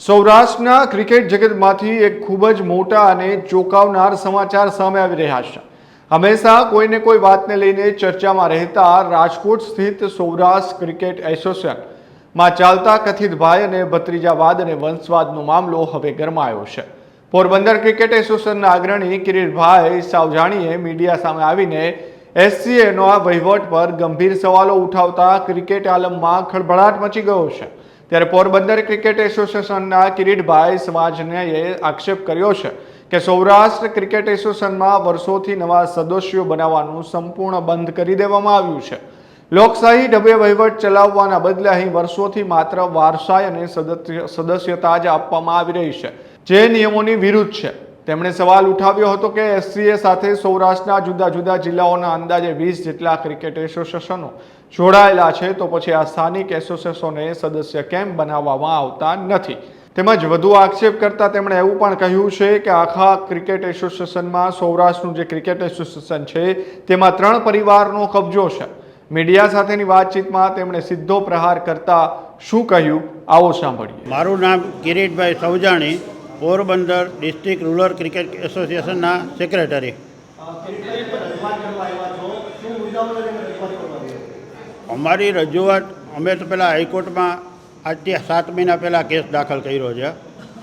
સૌરાષ્ટ્રના ક્રિકેટ જગતમાંથી એક ખૂબ જ મોટા અને ચોંકાવનાર સમાચાર સામે આવી રહ્યા છે। હંમેશા કોઈને કોઈ વાતને લઈને ચર્ચામાં રહેતા રાજકોટ સ્થિત સૌરાષ્ટ્ર ક્રિકેટ એસોસિએશનમાં ચાલતા કથિત ભાઈ અને ભત્રીજાવાદ અને વંશવાદનો મામલો હવે ગરમાયો છે। પોરબંદર ક્રિકેટ એસોસિએશનના અગ્રણી કિરીટભાઈ સાવજાણીએ મીડિયા સામે આવીને એસસીએનો આ વહીવટ પર ગંભીર સવાલો ઉઠાવતા ક્રિકેટ આલમમાં ખળભળાટ મચી ગયો છે। ત્યારે પોરબંદર ક્રિકેટ એસોસિએશનના કિરીટભાઈ સાવજાણીએ આક્ષેપ કર્યો છે કે સૌરાષ્ટ્ર ક્રિકેટ એસોસિએશનમાં વર્ષોથી નવા સદસ્યો બનાવવાનું સંપૂર્ણ બંધ કરી દેવામાં આવ્યું છે। લોકશાહી ઢબે વહીવટ ચલાવવાના બદલે અહીં વર્ષોથી માત્ર વારસાઈ અને સદસ્યતા જ આપવામાં આવી રહી છે, જે નિયમોની વિરુદ્ધ છે। તેમણે સવાલ ઉઠાવ્યો હતો કે એસસીએ સાથે સૌરાષ્ટ્રના જુદા જુદા જિલ્લાઓના અંદાજે 20 જેટલા ક્રિકેટ એસોસિએશનો જોડાયેલા છે, તો પછી આ સ્થાનિક એસોસિએશનોને સદસ્ય કેમ બનાવવામાં આવતા નથી? તેમજ વધુ આક્ષેપ કરતા તેમણે એવું પણ કહ્યું છે કે આખા ક્રિકેટ એસોસિએશનમાં સૌરાષ્ટ્રનું જે ક્રિકેટ એસોસિએશન છે તેમાં 3 પરિવારનો કબજો છે। મીડિયા સાથેની વાતચીતમાં તેમણે સીધો પ્રહાર કરતા શું કહ્યું, આવો સાંભળીએ। મારું નામ Kiritbhai Saujani, Porbandar district rural cricket એસોસિએશનના સેક્રેટરી। અમારી રજૂઆત અમે તો પહેલાં હાઈકોર્ટમાં આજથી 7 મહિના પહેલાં કેસ દાખલ કર્યો છે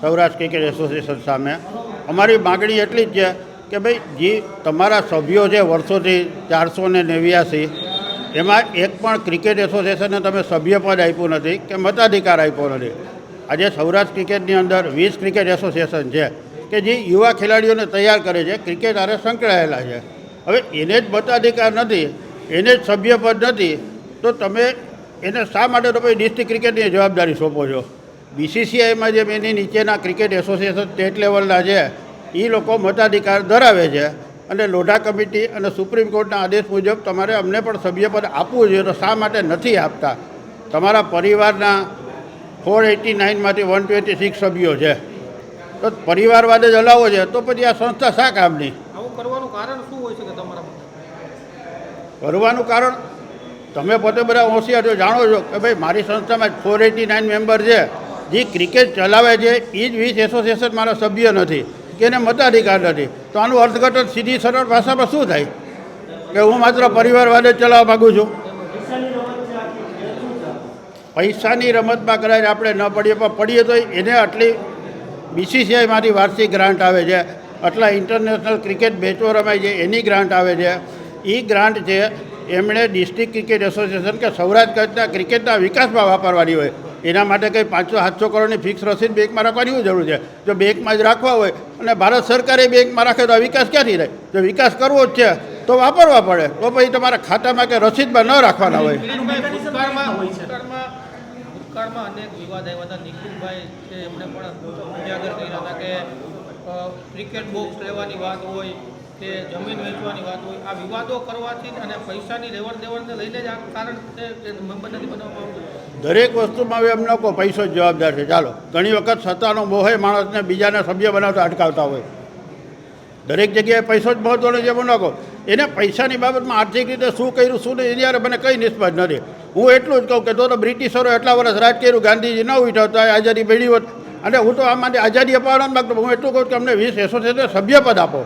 સૌરાષ્ટ્ર ક્રિકેટ એસોસિએશન સામે। અમારી માગણી એટલી જ છે કે ભાઈ જે તમારા સભ્યો છે વર્ષોથી 489, એમાં એક પણ ક્રિકેટ એસોસિએશનને તમે સભ્યપદ આપ્યું નથી કે મતાધિકાર આપ્યો નથી। આજે સૌરાષ્ટ્ર ક્રિકેટની અંદર 20 ક્રિકેટ એસોસિએશન છે કે જે યુવા ખેલાડીઓને તૈયાર કરે છે, ક્રિકેટ હારે સંકળાયેલા છે। હવે એને જ મતાધિકાર નથી, એને જ સભ્યપદ નથી, તો તમે એને શા માટે તમે ડિસ્ટ્રિક્ટ ક્રિકેટની જવાબદારી સોંપો છો? બીસીસીઆઈમાં જેમ એની નીચેના ક્રિકેટ એસોસિએશન સ્ટેટ લેવલના છે એ લોકો મતાધિકાર ધરાવે છે અને લોઢા કમિટી અને સુપ્રીમ કોર્ટના આદેશ મુજબ તમારે અમને પણ સભ્યપદ આપવું જોઈએ, તો શા માટે નથી આપતા? તમારા પરિવારના 489માંથી 126 સભ્યો છે, તો પરિવારવાદ જ હલાવો છે, તો પછી આ સંસ્થા શા કામની? આવું કરવાનું કારણ શું હોય છે કે તમારા કરવાનું કારણ તમે પોતે બધા હોશિયાર છો, જાણો છો કે ભાઈ મારી સંસ્થામાં 489 મેમ્બર છે, જે ક્રિકેટ ચલાવે છે એ જ 20 એસોસિએશન મારા સભ્ય નથી કે એને મતાધિકાર નથી, તો આનું અર્થઘટન સીધી સરળ ભાષામાં શું થાય કે હું માત્ર પરિવારવાદ જ ચલાવવા માગું છું? પૈસાની રમતમાં કદાચ આપણે ન પડીએ, પણ પડીએ તો એને આટલી બીસીસીઆઈમાંથી વાર્ષિક ગ્રાન્ટ આવે છે, આટલા ઇન્ટરનેશનલ ક્રિકેટ મેચો રમાય છે એની ગ્રાન્ટ આવે છે। એ ગ્રાન્ટ છે એમણે ડિસ્ટ્રિક્ટ ક્રિકેટ એસોસિએશન કે સૌરાષ્ટ્ર કચ્છના ક્રિકેટના વિકાસમાં વાપરવાની હોય। એના માટે કંઈ 500-700 કરોડની ફિક્સ રસીદ બેંકમાં રાખવાની શું જરૂર છે? જો બેંકમાં જ રાખવા હોય અને ભારત સરકારે બેંકમાં રાખે તો આ વિકાસ ક્યાંથી થાય? જો વિકાસ કરવો જ છે તો વાપરવા પડે, તો પછી તમારા ખાતામાં કે રસીદમાં ન રાખવાના હોય। ભૂતકાળમાં અનેક વિવાદ આવ્યા હતા। નિખિલભાઈ છે એમણે પણ ઉજાગર કર્યા હતા કે ક્રિકેટ બોક્સ લેવાની વાત હોય કે જમીન વેચવાની વાત હોય, આ વિવાદો કરવાથી અને પૈસાની લેવડ દેવડને લઈને જ આ કારણ મેમ્બર નથી બનાવવામાં આવતું। દરેક વસ્તુમાં હવે એમ ન કહો પૈસો જ જવાબદાર છે। ચાલો, ઘણી વખત સત્તાનો મોહે માણસને બીજાને સભ્ય બનાવતા અટકાવતા હોય। દરેક જગ્યાએ પૈસો જ મહત્વનો છે એમ ન કહો। એને પૈસાની બાબતમાં આર્થિક રીતે શું કર્યું શું નહીં એની યારે મને કંઈ નિસ્બત નથી। હું એટલું જ કહું કે તો બ્રિટિશરોએ એટલા વર્ષ રાજ કર્યું, ગાંધીજી ન ઉઠાવતા આઝાદી મેળવી હોત, અને હું તો આમાંથી આઝાદી અપાવવા જ માગતો। હું એટલું કહું કે અમને 20 એસોસિએશનને સભ્યપદ આપો।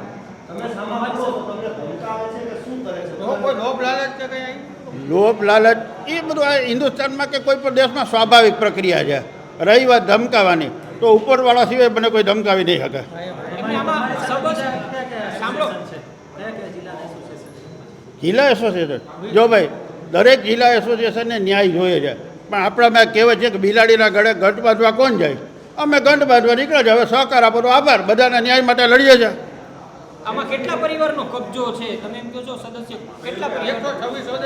લોભ લાલચ એ બધું આ હિન્દુસ્તાનમાં કે કોઈ પણ દેશમાં સ્વાભાવિક પ્રક્રિયા છે। રહી વાત ધમકાવાની, તો ઉપરવાળા સિવાય મને કોઈ ધમકાવી નહીં શકે। જિલ્લા એસોસિએશન જો ભાઈ દરેક જિલ્લા એસોસિએશનને ન્યાય જોઈએ છે, પણ આપણામાં કહેવત છે કે બિલાડીના ગળે ગંઠ બાંધવા કોણ જાય? અમે ગંઠ બાંધવા નીકળે છે। હવે સહકાર આપો તો આભાર, બધાના ન્યાય માટે લડીએ છીએ। આમાં કેટલા પરિવારનો કબજો છે? તમે એમ કહો છો સદસ્ય કેટલા? 126 સદસ્યો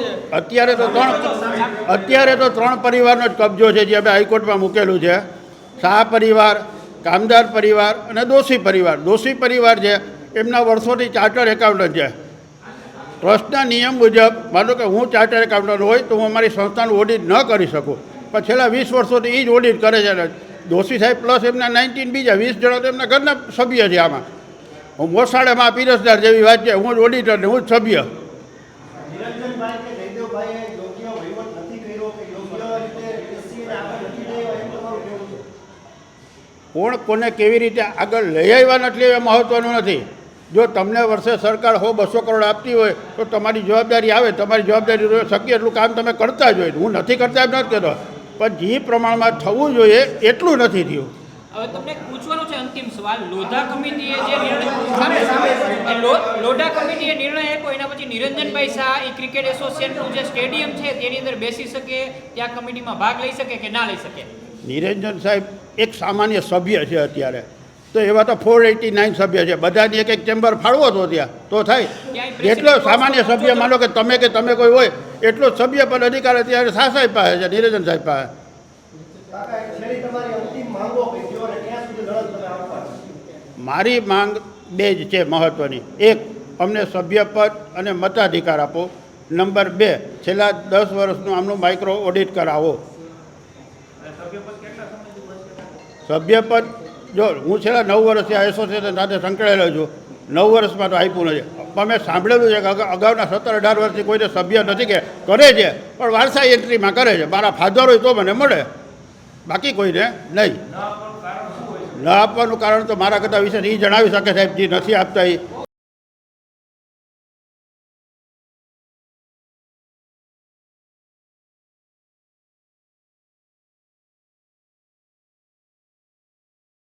છે। અત્યારે તો 3 પરિવારનો જ કબજો છે, જે અમે હાઈકોર્ટમાં મૂકેલું છે। શાહ પરિવાર, કામદાર પરિવાર અને દોશી પરિવાર। દોશી પરિવાર છે એમના વર્ષોથી ચાર્ટર એકાઉન્ટન્ટ છે। ટ્રસ્ટના નિયમ મુજબ માનો કે હું ચાર્ટર એકાઉન્ટન્ટ હોય તો હું અમારી સંસ્થાનું ઓડિટ ન કરી શકું, પણ છેલ્લા 20 વર્ષોથી એ જ ઓડિટ કરે છે। દોશી સાહેબ પ્લસ એમના 19 બીજા 20 જણા તો એમના ઘરના સભ્ય છે। આમાં હું મોસાળેમાં પીરસદાર જેવી વાત છે, હું જ ઓડિટર ને હું જ સભ્ય। કોણ કોને કેવી રીતે આગળ લઈ આવ્યા નથી એ મહત્ત્વનું નથી. જો તમને વર્ષે સરકાર 100-200 કરોડ આપતી હોય તો તમારી જવાબદારી આવે, તમારી જવાબદારી શક્ય એટલું કામ તમે કરતા જ હોય. હું નથી કરતા એમ નથી કહેતો, પણ જે પ્રમાણમાં થવું જોઈએ એટલું નથી થયું. હવે તમને પૂછવાનો છે અંતિમ સવાલ. લોઢા કમિટીએ જે લોઢા કમિટીએ નિર્ણય આપ્યો એના પછી નિરંજનભાઈ શાહ એ ક્રિકેટ એસોસિએશનનું જે સ્ટેડિયમ છે તેની અંદર બેસી શકે, ત્યાં કમિટીમાં ભાગ લઈ શકે કે ના લઈ શકે? નિરંજન સાહેબ એક સામાન્ય સભ્ય છે અત્યારે, તો એવા તો 489 સભ્ય છે, બધાની એક ચેમ્બર ફાળવો તો ત્યાં તો થાય. જેટલો સામાન્ય સભ્ય માનો કે તમે કોઈ હોય એટલો સભ્ય પણ અધિકાર અત્યારે શાહ સાહેબ પાસે છે, નિરંજન સાહેબ પાસે. મારી માંગ બે જ છે મહત્ત્વની. એક, અમને સભ્યપદ અને મતાધિકાર આપો. નંબર 2, છેલ્લા 10 વર્ષનું આમનું માઇક્રો ઓડિટ કરાવો. સભ્યપદ જો હું છેલ્લા 9 વર્ષથી આ એસોસિએશન સાથે સંકળાયેલો છું, 9 વર્ષમાં તો આપ્યું નથી. પણ મેં સાંભળેલું છે કે અગાઉના 17-18 વર્ષથી કોઈને સભ્ય નથી કે કરે છે, પણ વારસાઈ એન્ટ્રીમાં કરે છે. મારા ફાધર હોય તો મને મળે, બાકી કોઈને નહીં. ન આપવાનું કારણ તો મારા કરતાં વિશે એ જણાવી શકે સાહેબ, જે નથી આપતા એ